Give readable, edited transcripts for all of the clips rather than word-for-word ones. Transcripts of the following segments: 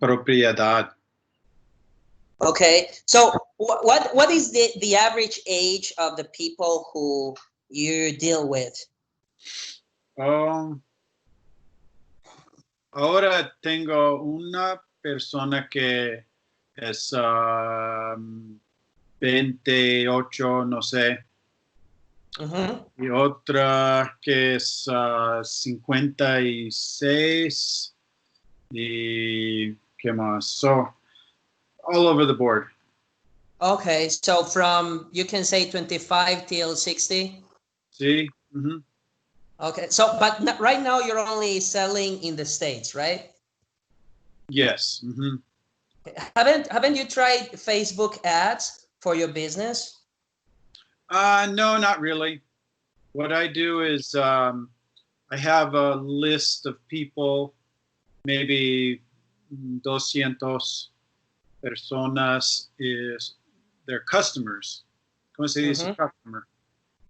Propiedad. Okay, so what is the average age of the people who you deal with? Ahora tengo una persona que es 28, no sé, y otra que es 56, y ¿qué más? So, all over the board. Okay, so from, you can say 25 till 60? Sí. Okay, so, but right now you're only selling in the States, right? Yes. Haven't you tried Facebook ads for your business? No, not really. What I do is I have a list of people, maybe 200 personas, is their customers. ¿Cómo se dice customer?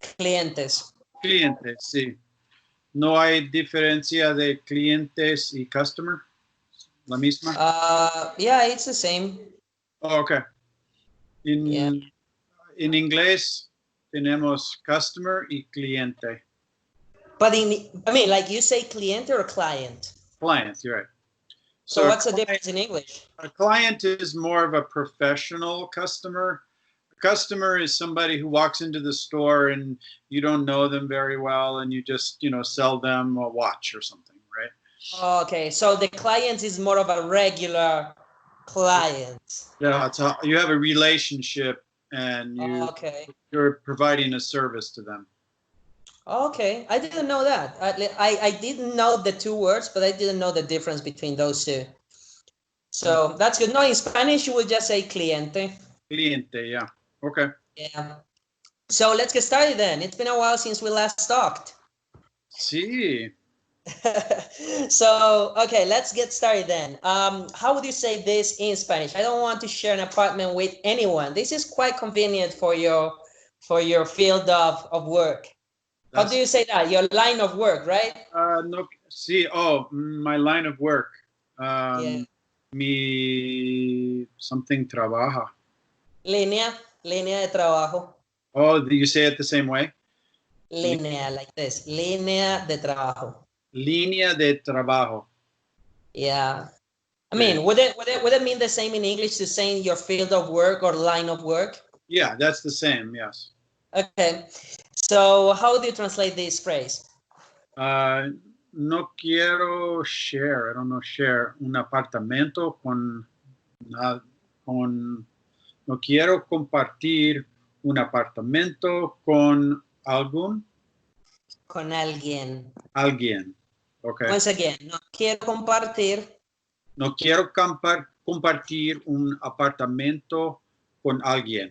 Clientes. Clientes, sí. ¿No hay diferencia de clientes y customer? ¿La misma? Yeah, it's the same. Oh, okay. En inglés tenemos customer y cliente. But I mean, like you say cliente or client? Client, you're right. So what's the difference in English? A client is more of a professional customer. A customer is somebody who walks into the store and you don't know them very well and you just, sell them a watch or something, right? Okay, so the client is more of a regular client. Yeah, you have a relationship and you're providing a service to them. Okay, I didn't know that. I didn't know the two words, but I didn't know the difference between those two. So that's good. No, in Spanish you would just say cliente. Cliente, yeah. Okay. Yeah. So let's get started then. It's been a while since we last talked. Sí. So, okay, let's get started then. How would you say this in Spanish? I don't want to share an apartment with anyone. This is quite convenient for your field of work. How do you say that? Your line of work, right? No, sí. Oh, my line of work. Mi something trabaja. Línea de trabajo. Oh, do you say it the same way? Línea, like this. Línea de trabajo. Línea de trabajo. Yeah. I mean, would it mean the same in English to saying your field of work or line of work? Yeah, that's the same, yes. Okay. So how do you translate this phrase? No quiero share, I don't know, share un apartamento no quiero compartir un apartamento con algún. Con alguien. Alguien, okay. Once again, no quiero compartir. No quiero compartir un apartamento con alguien.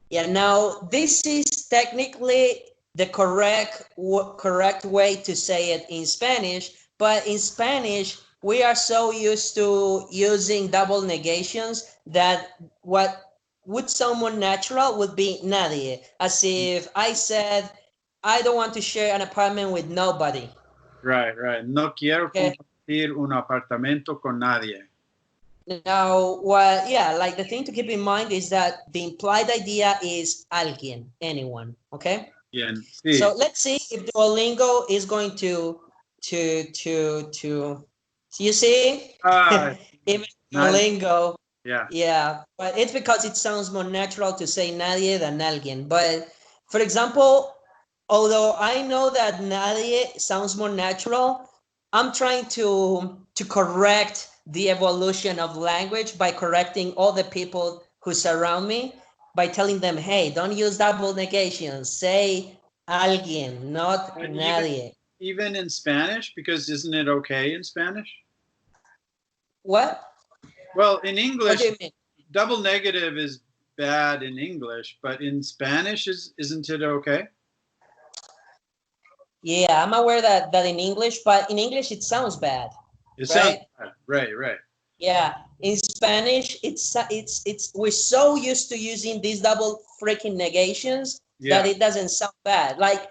Yeah, now this is technically the correct way to say it in Spanish, but in Spanish we are so used to using double negations that what would someone natural would be nadie, as if I said I don't want to share an apartment with nobody. Right. No quiero compartir un apartamento con nadie. Now, like the thing to keep in mind is that the implied idea is alguien, anyone, okay? Bien, sí. So let's see if Duolingo is going to you see? Even Duolingo. Yeah, but it's because it sounds more natural to say nadie than alguien. But for example, although I know that nadie sounds more natural, I'm trying to correct the evolution of language by correcting all the people who surround me by telling them, hey, don't use double negation. Say alguien, not nadie. Even in Spanish, because isn't it okay in Spanish? What? Well, in English, what do you mean? Double negative is bad in English, but in Spanish, isn't it okay? Yeah, I'm aware that in English, but in English it sounds bad. It sounds bad. Right. Yeah, in Spanish, it's we're so used to using these double freaking negations that it doesn't sound bad. Like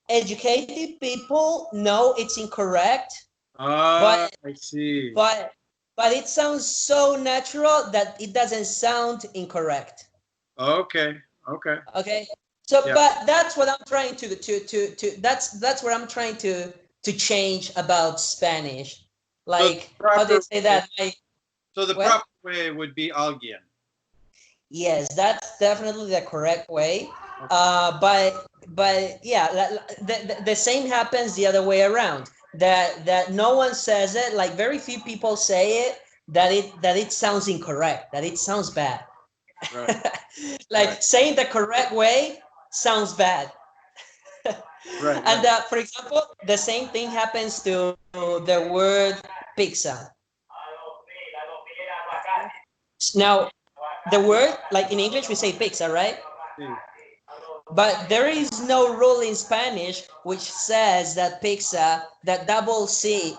educated people know it's incorrect, Ah, but I see. but it sounds so natural that it doesn't sound incorrect. Okay. Okay. Okay. So, Yeah. but that's what I'm trying that's what I'm trying to change about Spanish. So the Like, how do you proper say way, that? Like, so the what? proper way would be alguien. Yes, that's definitely the correct way. Okay. But yeah, the same happens the other way around. That no one says it. Like, very few people say it. That it sounds incorrect. That it sounds bad. Right. Right. Like, saying the correct way sounds bad. Right. And Right. for example, the same thing happens to the word pizza. Now, the word, like in English, we say pizza, right? See. But there is no rule in Spanish which says that pizza, that double Z,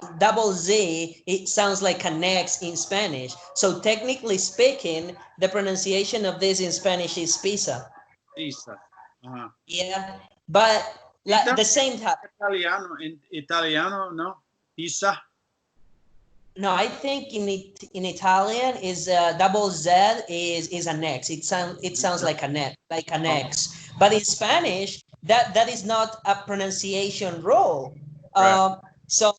it sounds like an X in Spanish. So technically speaking, the pronunciation of this in Spanish is pizza. Pizza. Uh-huh. Yeah, but Pizza? the same time. Italiano. In Italiano, no. Pizza. No, I think in Italian is double Z is an X. It sounds Pizza. like an Oh, X. But in Spanish, that is not a pronunciation rule. right. So,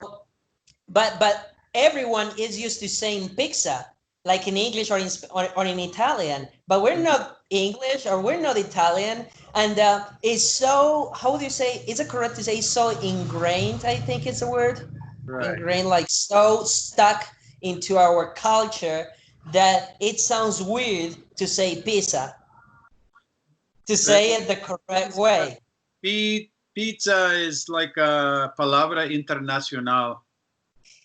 but everyone is used to saying pizza, like in English or in Italian. But we're Mhm. not English or we're not Italian, and it's so, how would you say? Is it correct to say so ingrained? I think it's a word, Right. ingrained, like so stuck into our culture that it sounds weird to say pizza, to say it the correct Pizza. way. Pizza is like a palabra internacional.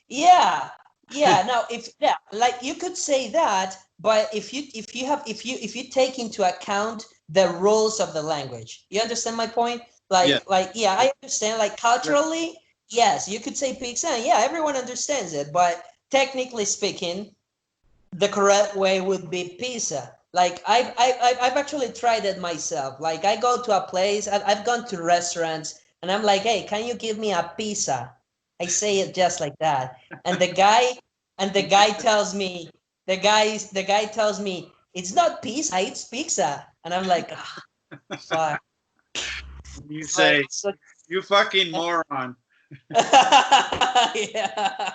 Yeah, yeah. Now, if yeah, like you could say that, but if you take into account the rules of the language, you understand my point? Yes. Like yeah, I understand. Like, Right. culturally, yes, you could say pizza. And yeah, everyone understands it, but technically speaking, the correct way would be pizza. Like, I've actually tried it myself. Like, I go to a place, I've gone to restaurants, and I'm like, hey, can you give me a pizza? I say it just like that, and the guy tells me, the guy tells me it's not pizza, it's pizza, and I'm like, ah, fuck. You But say, you fucking moron. yeah,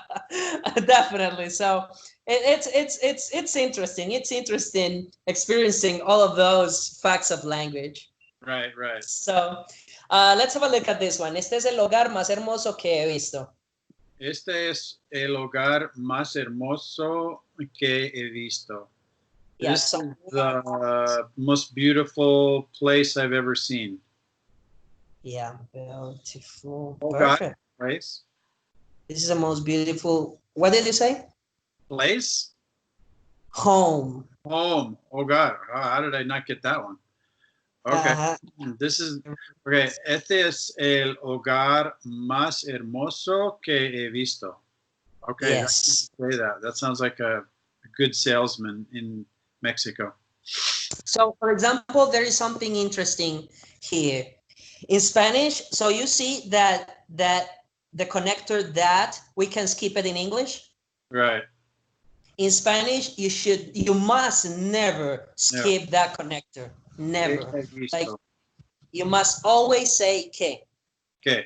definitely. So it's interesting. It's interesting experiencing all of those facts of language. Right, right. So let's have a look at this one. Este es el hogar más hermoso que he visto. Este es el hogar más hermoso que he visto. Yeah. This So is the most beautiful place I've ever seen. yeah, beautiful, Hogar, perfect. place. This is the most beautiful. What did you say? Place? Home. Home. Hogar. Oh, how did I not get that one? Okay. Uh-huh. This is, okay. Este es el hogar más hermoso que he visto. Okay. I can Yes. say that. That sounds like a good salesman in Mexico. So, for example, there is something interesting here. In Spanish, so you see that the connector that we can skip it in English. Right. In Spanish, you must never Yeah. skip that connector. Que Never. he Like, visto. you must always say que. Que.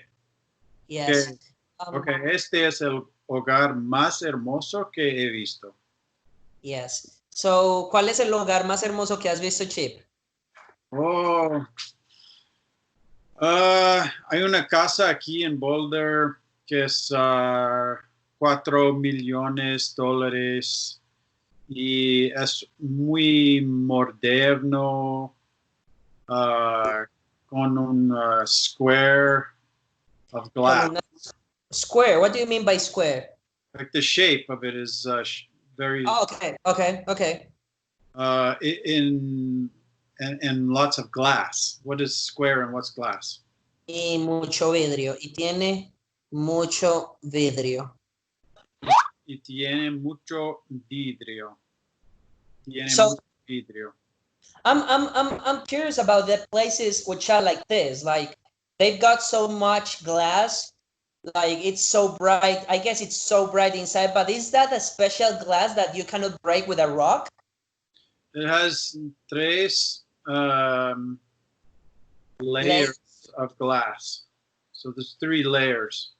Yes. Que. Okay. Este es el hogar más hermoso que he visto. Yes. So, ¿cuál es el lugar más hermoso que has visto, Chip? Oh. Hay una casa aquí en Boulder que es $4 millones y es muy moderno, con un square of glass. Square. What do you mean by square? Like the shape of it is very. Oh, okay. In and lots of glass. What is square and what's glass? Y mucho vidrio. Y tiene mucho vidrio. Y tiene mucho vidrio. Tiene So, mucho vidrio. I'm curious about the places which are like this. Like, they've got so much glass Like it's so bright. I guess it's so bright inside, but is that a special glass that you cannot break with a rock? It has tres layers of glass. So there's 3 layers.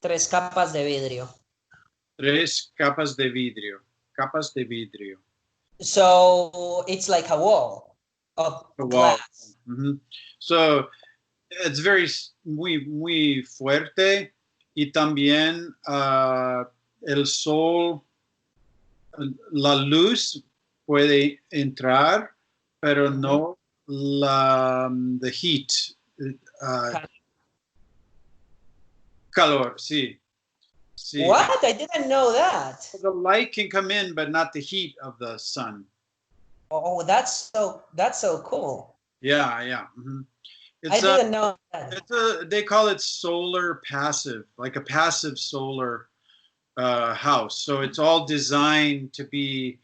Tres capas de vidrio. Tres capas de vidrio. Capas de vidrio. So it's like a wall of glass. Mm-hmm. So it's muy fuerte, y también el sol, la luz puede entrar, pero no the heat. Calor, sí. Sí. What? I didn't know that. The light can come in, but not the heat of the sun. Oh, that's so cool. Yeah, yeah. Mm-hmm. I didn't know that. They call it solar passive, like a passive solar house. So it's all designed to be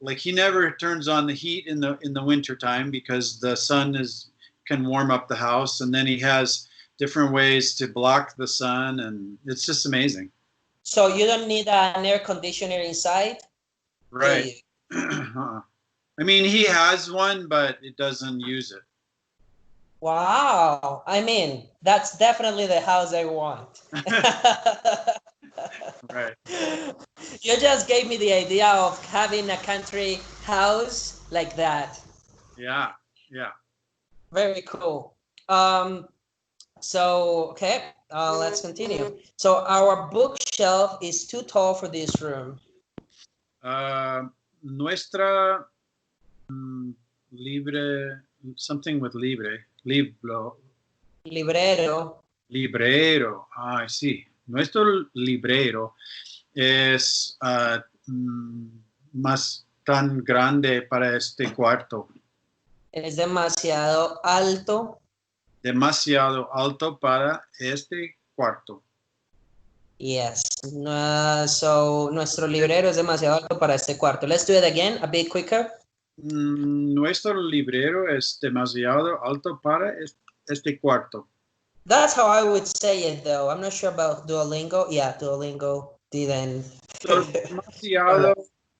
like, he never turns on the heat in the winter time because the sun can warm up the house, and then he has different ways to block the sun, and it's just amazing. So you don't need an air conditioner inside? Right. I mean, he has one, but it doesn't use it. Wow. I mean, that's definitely the house I want. Right. You just gave me the idea of having a country house like that. Yeah, yeah. Very cool. So, okay, let's continue. So our bookshelf is too tall for this room. Nuestra libre, something with libre, libro. Librero. Librero, sí. Nuestro librero es más tan grande para este cuarto. Es demasiado alto. Demasiado alto para este cuarto. Yes. So nuestro librero es demasiado alto para este cuarto. Let's do it again, a bit quicker. Nuestro librero es demasiado alto para este cuarto. That's how I would say it, though. I'm not sure about Duolingo. Yeah, Duolingo didn't. So demasiado,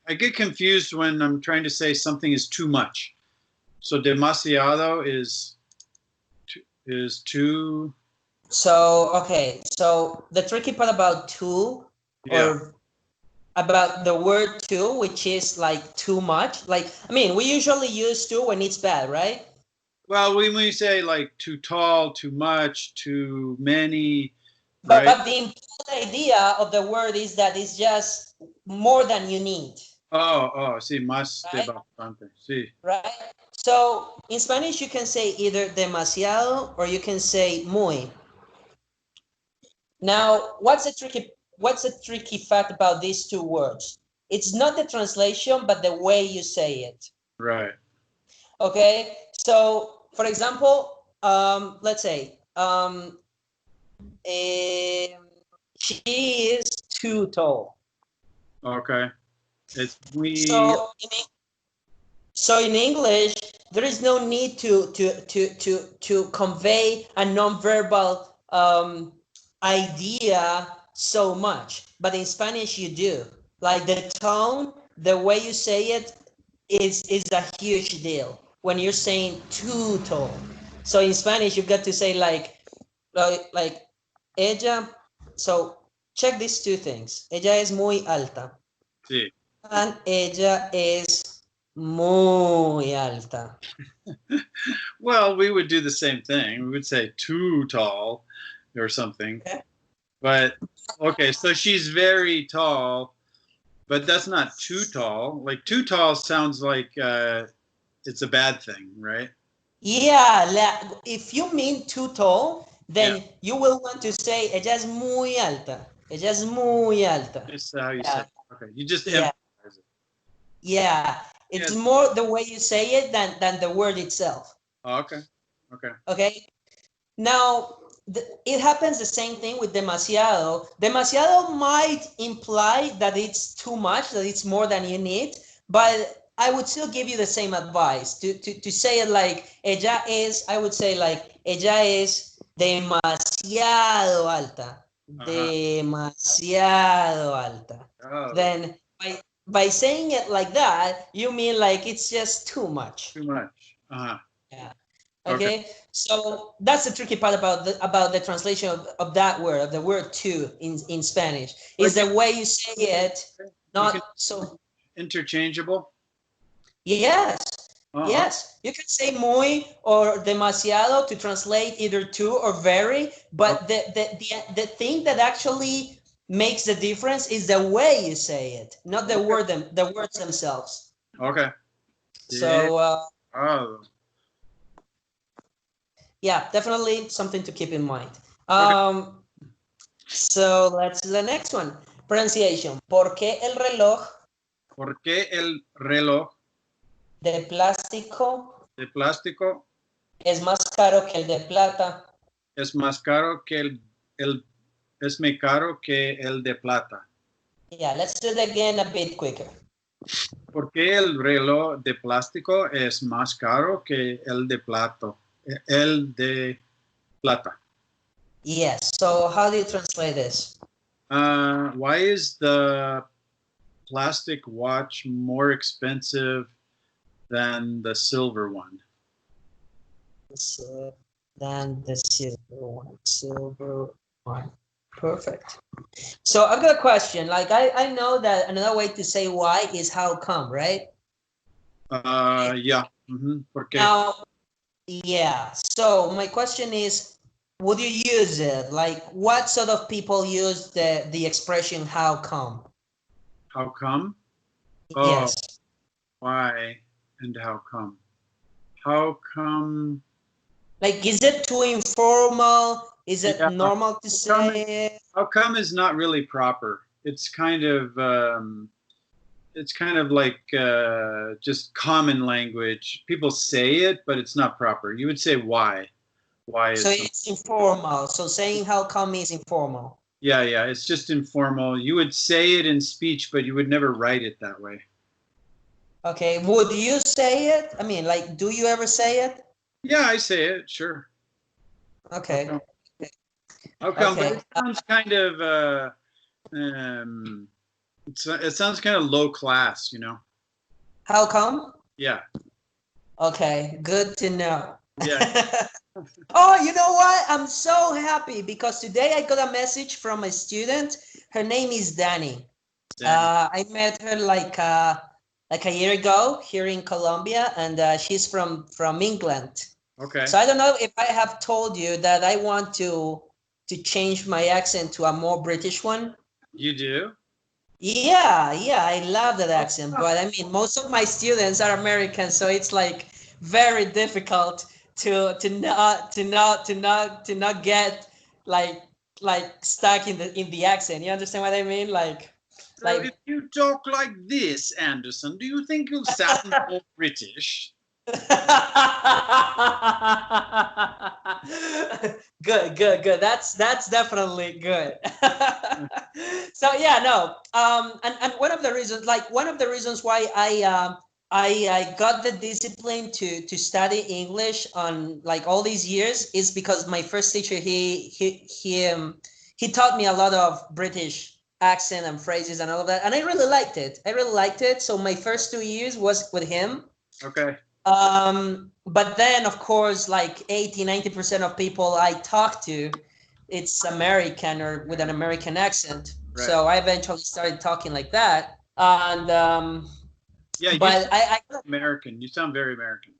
I get confused when I'm trying to say something is too much. So demasiado is too. So, okay. So the tricky part about too, or about the word too, which is like too much. Like, I mean, we usually use too when it's bad, right? Well, when we say like too tall, too much, too many, but, right? But the important idea of the word is that it's just more than you need. Oh, sí, más right? de bastante, sí. Right? So in Spanish, you can say either demasiado or you can say muy. Now, what's the tricky fact about these two words? It's not the translation, but the way you say it. Right. Okay. So, for example, let's say she is too tall. Okay. It's we. So in English, there is no need to convey a nonverbal idea so much, but in Spanish you do. Like the tone, the way you say it is a huge deal when you're saying too tall. So in Spanish you've got to say like ella. So check these two things. Ella es muy alta. Sí. And ella es muy alta. Well, we would do the same thing. We would say too tall or something. Okay. But okay, so she's very tall, but that's not too tall. Like too tall sounds like it's a bad thing, right? Yeah, if you mean too tall, then you will want to say ella es muy alta. Ella es muy alta. That's how you say it. Okay, you just emphasize it. Yeah, it's more the way you say it than the word itself. Oh, okay. Okay. Now, it happens the same thing with demasiado. Demasiado might imply that it's too much, that it's more than you need, but I would still give you the same advice to say it like ella es. I would say like ella es demasiado alta. Demasiado alta. Oh. Then by saying it like that, you mean like it's just too much. Too much. Yeah. Okay. So that's the tricky part about the translation of that word, of the word "to" in Spanish, is the way you say it. Not so interchangeable. Yes. Yes, you can say muy or demasiado to translate either to or very, but the thing that actually makes the difference is the way you say it, not the words themselves. Okay. So yeah, definitely something to keep in mind. So let's do the next one. Pronunciation. ¿Por qué el reloj? ¿Por qué el reloj de plástico es más caro que el de plata? Es más caro que es más caro que el de plata. Yeah, let's do it again a bit quicker. ¿Por qué el reloj de plástico es más caro que el de plata? Yes. So how do you translate this? Why is the plastic watch more expensive than the silver one? Than the silver one. Perfect. So I've got a question. Like I know that another way to say why is how come, right? Yeah. ¿Por qué? Now, yeah. So my question is, would you use it? Like, what sort of people use the expression "how come"? How come? Yes. Why and how come? How come? Like, is it too informal? Is it normal to say? How come is not really proper. It's kind of like just common language. People say it, but it's not proper. You would say why. Why is so it's informal. So saying how come is informal. Yeah, it's just informal. You would say it in speech, but you would never write it that way. Okay, would you say it? I mean, like, do you ever say it? Yeah, I say it, sure. Okay. How come? But it sounds kind of it sounds kind of low class, you know. How come? Yeah. Okay, good to know. Yeah. Oh, you know what? I'm so happy because today I got a message from a student. Her name is Danny. I met her like a year ago here in Colombia, and she's from England. Okay. So I don't know if I have told you that I want to change my accent to a more British one. You do? Yeah, I love that accent, but I mean, most of my students are American, so it's like very difficult to not get like stuck in the accent. You understand what I mean? So if you talk like this, Anderson, do you think you'll sound more British? Good. That's definitely good. So yeah, no. And one of the reasons why I got the discipline to study English on like all these years is because my first teacher he taught me a lot of British accent and phrases and all of that, and I really liked it. So my first 2 years was with him. Okay. But then of course, like 80-90% of people I talk to, it's American or with an American accent. Right. So I eventually started talking like that. And yeah, but I American. You sound very American.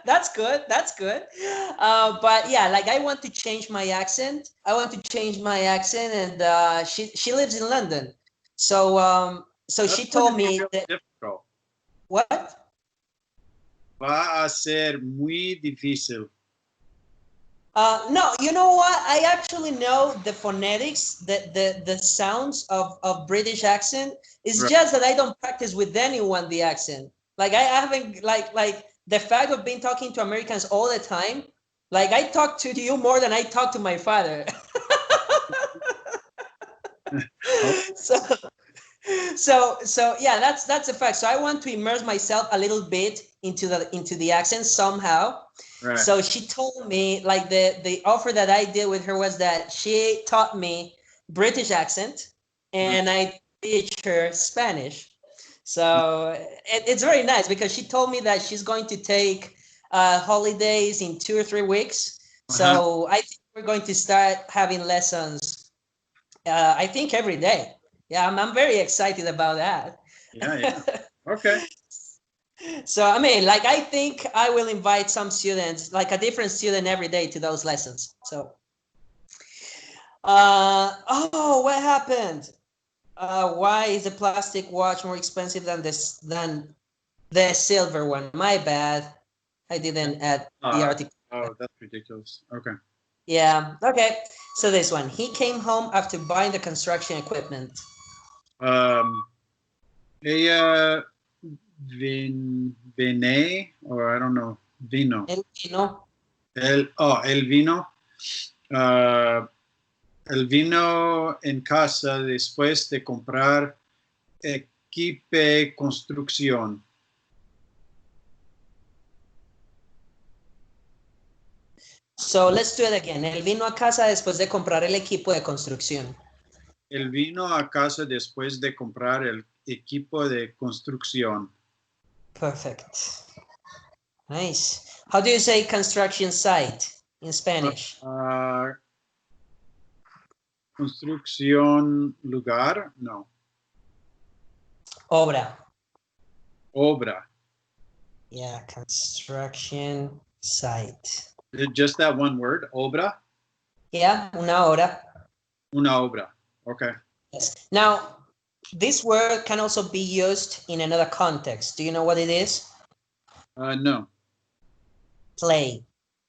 That's good. But yeah, like I want to change my accent. And she lives in London. So she told me that. Difficult. What? Va a ser muy difícil. No, you know what? I actually know the phonetics, the sounds of British accent. It's right. Just that I don't practice with anyone the accent. Like I haven't like the fact of being talking to Americans all the time. Like I talk to you more than I talk to my father. So yeah, that's a fact. So I want to immerse myself a little bit into the accent somehow. Right. So she told me, like, the offer that I did with her was that she taught me British accent and I teach her Spanish. So it's very nice because she told me that she's going to take holidays in 2 or 3 weeks. So I think we're going to start having lessons, I think every day. Yeah, I'm very excited about that. Yeah. Okay. So, I mean, like, I think I will invite some students, like a different student every day to those lessons. So, oh, what happened? Why is the plastic watch more expensive than the silver one? My bad. I didn't add the article. Oh, that's ridiculous. Okay. Yeah. Okay. So this one, he came home after buying the construction equipment. Ella vine, or I don't know, vino. El vino. El vino. El vino en casa después de comprar equipe construcción. So let's do it again. Él vino a casa después de comprar el equipo de construcción. Él vino a casa después de comprar el equipo de construcción. Perfect. Nice. How do you say construction site in Spanish? Construcción lugar, no. Obra. Obra. Yeah, construction site. Is it just that one word, obra? Yeah, una obra. Una obra. Okay. Yes. Now, this word can also be used in another context. Do you know what it is? No. Play,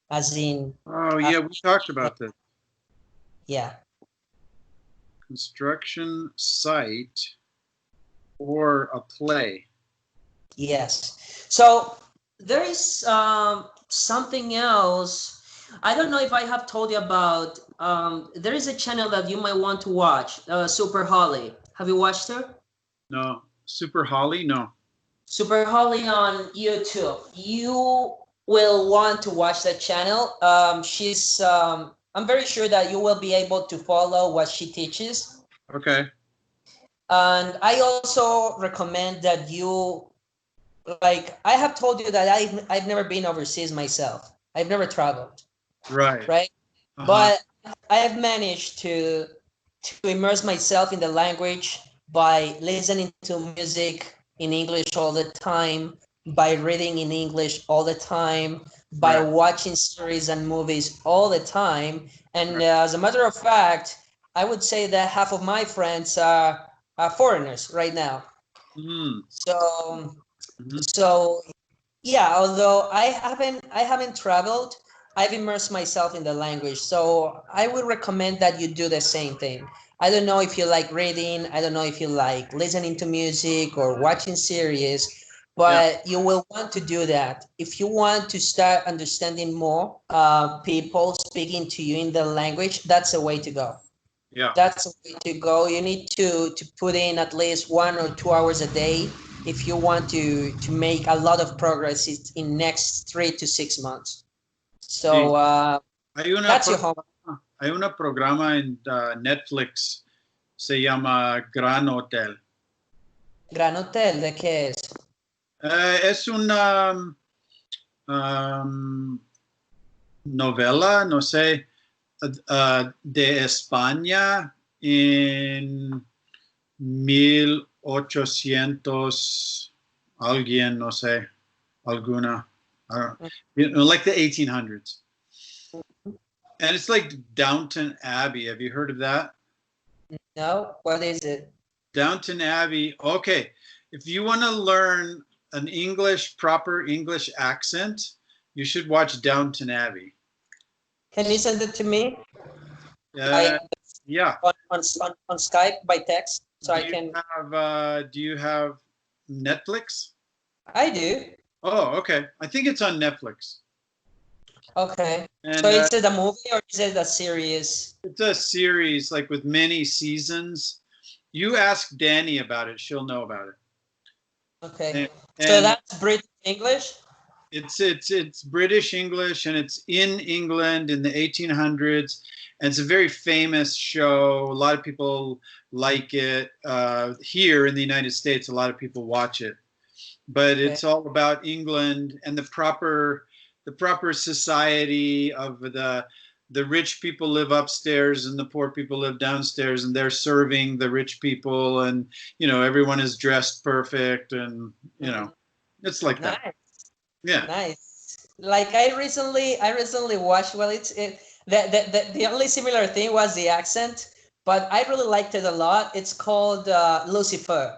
as in. Oh, yeah, we talked about this. Yeah. Construction site or a play. Yes. So there is something else. I don't know if I have told you about. There is a channel that you might want to watch, Super Holly. Have you watched her? No. Super Holly? No. Super Holly on YouTube. You will want to watch that channel. She's. I'm very sure that you will be able to follow what she teaches. Okay. And I also recommend that you, like, I have told you that I've never been overseas myself. I've never traveled. Right. Right. But I have managed to immerse myself in the language by listening to music in English all the time, by reading in English all the time, by watching series and movies all the time. And as a matter of fact, I would say that half of my friends are foreigners right now. So yeah, although I haven't traveled, I've immersed myself in the language. So I would recommend that you do the same thing. I don't know if you like reading, I don't know if you like listening to music or watching series, but you will want to do that. If you want to start understanding more people speaking to you in the language, that's the way to go. Yeah. That's the way to go. You need to put in at least 1 or 2 hours a day if you want to make a lot of progress in next 3 to 6 months. So that's your homework. Hay un programa en Netflix, se llama Gran Hotel. Gran Hotel, ¿de qué es? Es una novela, no sé, de España en 1800, alguien, no sé, alguna, like the 1800s. And it's like Downton Abbey. Have you heard of that? No, what is it? Downton Abbey. Okay, if you want to learn an proper English accent, you should watch Downton Abbey. Can you send it to me? Yeah. On Skype by text, so I can. Do you have Netflix? I do. Oh, okay. I think it's on Netflix. Okay. And, so is it a movie or is it a series? It's a series, like with many seasons. You ask Danny about it; she'll know about it. Okay. So that's British English? It's British English, and it's in England in the 1800s, and it's a very famous show. A lot of people like it. Here in the United States, a lot of people watch it. But it's all about England and the proper society of the rich people live upstairs and the poor people live downstairs, and they're serving the rich people, and everyone is dressed perfect, and it's like nice. that. Yeah. Nice. Like I recently watched. Well, the only similar thing was the accent, but I really liked it a lot. It's called Lucifer,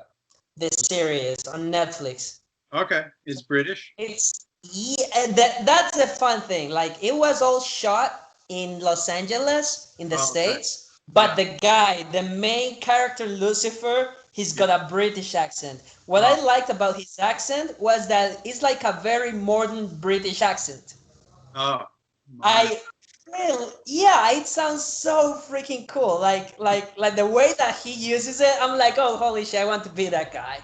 the series on Netflix. Okay, it's British. That's the fun thing. Like it was all shot in Los Angeles in the States, but the main character Lucifer, he's got a British accent. What I liked about his accent was that it's like a very modern British accent. Oh. It sounds so freaking cool. Like the way that he uses it, I'm like, oh, holy shit, I want to be that guy.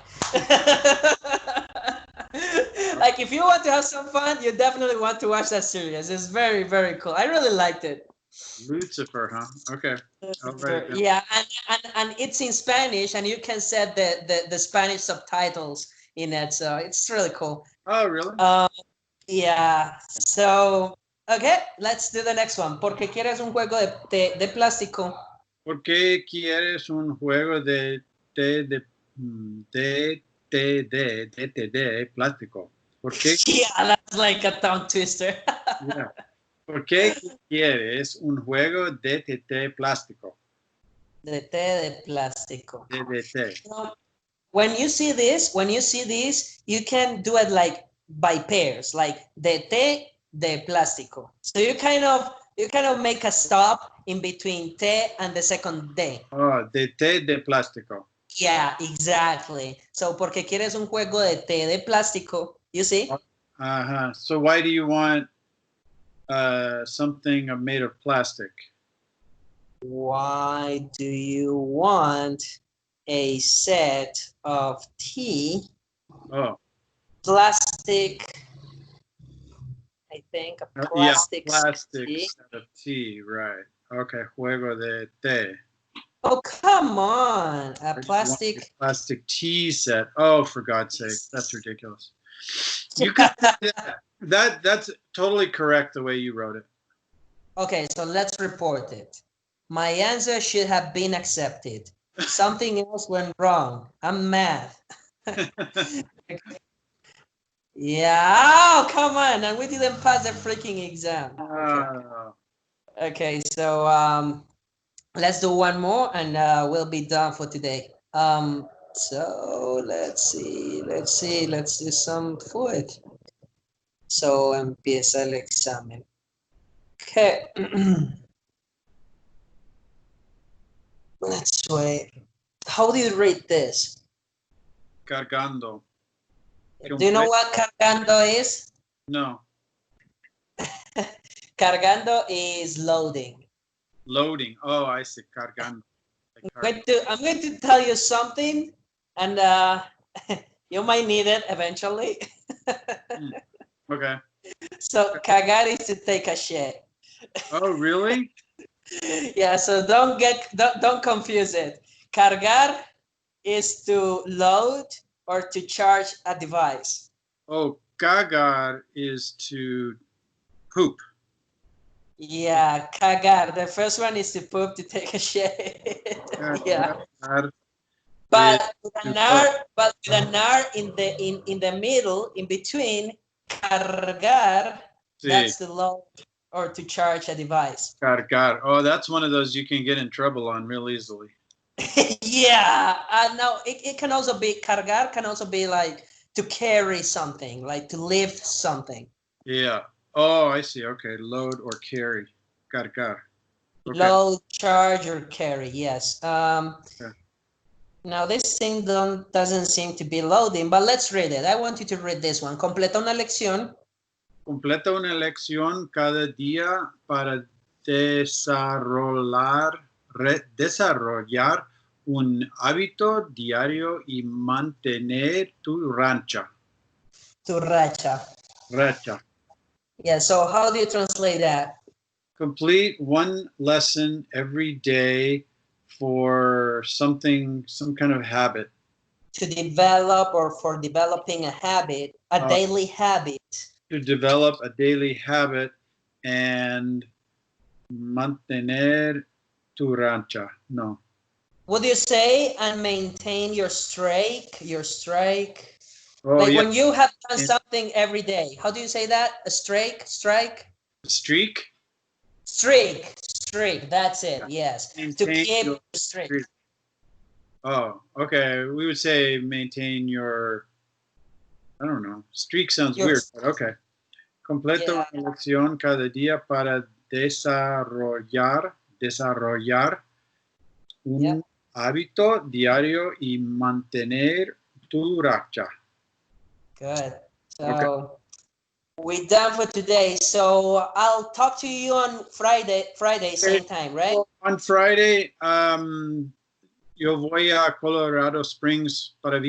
Like if you want to have some fun, you definitely want to watch that series. It's very, very cool. I really liked it. Lucifer, huh? Okay. Yeah, and it's in Spanish, and you can set the Spanish subtitles in it, so it's really cool. Oh, really? Yeah. So, okay, let's do the next one. ¿Por qué quieres un juego de plástico? ¿Por qué quieres un juego de plástico? ¿Por qué? Yeah, that's like a tongue twister. Yeah. ¿Por qué quieres un juego de plástico? De té de plástico. De té. When you see this, you can do it like by pairs, like de té de plástico. So you kind of make a stop in between té and the second de. Oh, de té de plástico. Yeah, exactly. So porque quieres un juego de té de plástico, you see? Uh-huh. So why do you want something made of plastic? Why do you want a set of tea? Oh. Plastic, I think, a plastic set of tea, right. Okay, juego de té. Oh, come on, a plastic tea set. Oh, for God's sake, that's ridiculous. You could that's totally correct the way you wrote it. Okay, so let's report it. My answer should have been accepted. Something else went wrong. I'm mad. Yeah, oh, come on, and we didn't pass the freaking exam. Okay, so let's do one more, and we'll be done for today. So let's do some food. So empieza el examen. Okay. Let's wait. How do you read this? Cargando. Do you know what cargando is? No. Cargando is loading. Loading. Oh, I see. Cargando. I'm going to tell you something, and you might need it eventually. Okay. So cagar is to take a shit. Oh, really? Yeah. So don't confuse it. Cargar is to load or to charge a device. Oh, cagar is to poop. Yeah, cagar. The first one is to poop, to take a shit. Yeah. But with an R in the middle, in between, cargar, that's to load or to charge a device. Cargar. Oh, that's one of those you can get in trouble on real easily. Yeah. No, it can also be, cargar can also be like to carry something, like to lift something. Yeah. Oh, I see. Okay. Load or carry. Cargar. Okay. Load, charge, or carry. Yes. Okay. Now this thing doesn't seem to be loading, but let's read it. I want you to read this one. Completa una lección. Completa una lección cada día para desarrollar un hábito diario y mantener tu racha. Tu racha. racha. Yeah, so how do you translate that? Complete one lesson every day for something, some kind of habit. To develop or for developing a habit, a daily habit. To develop a daily habit and mantener tu racha. No. Would you say and maintain your streak? Oh, like yeah. when you have done something every day, how do you say that? A streak? Streak? Streak, that's it, yes. Maintain to keep your streak. Oh, okay. We would say maintain your, I don't know. Streak sounds weird, but okay. Completa una lección cada día para desarrollar un hábito diario y mantener tu racha. Good. So we're done for today. So I'll talk to you on Friday, same time, right? So on Friday, yo voy a Colorado Springs para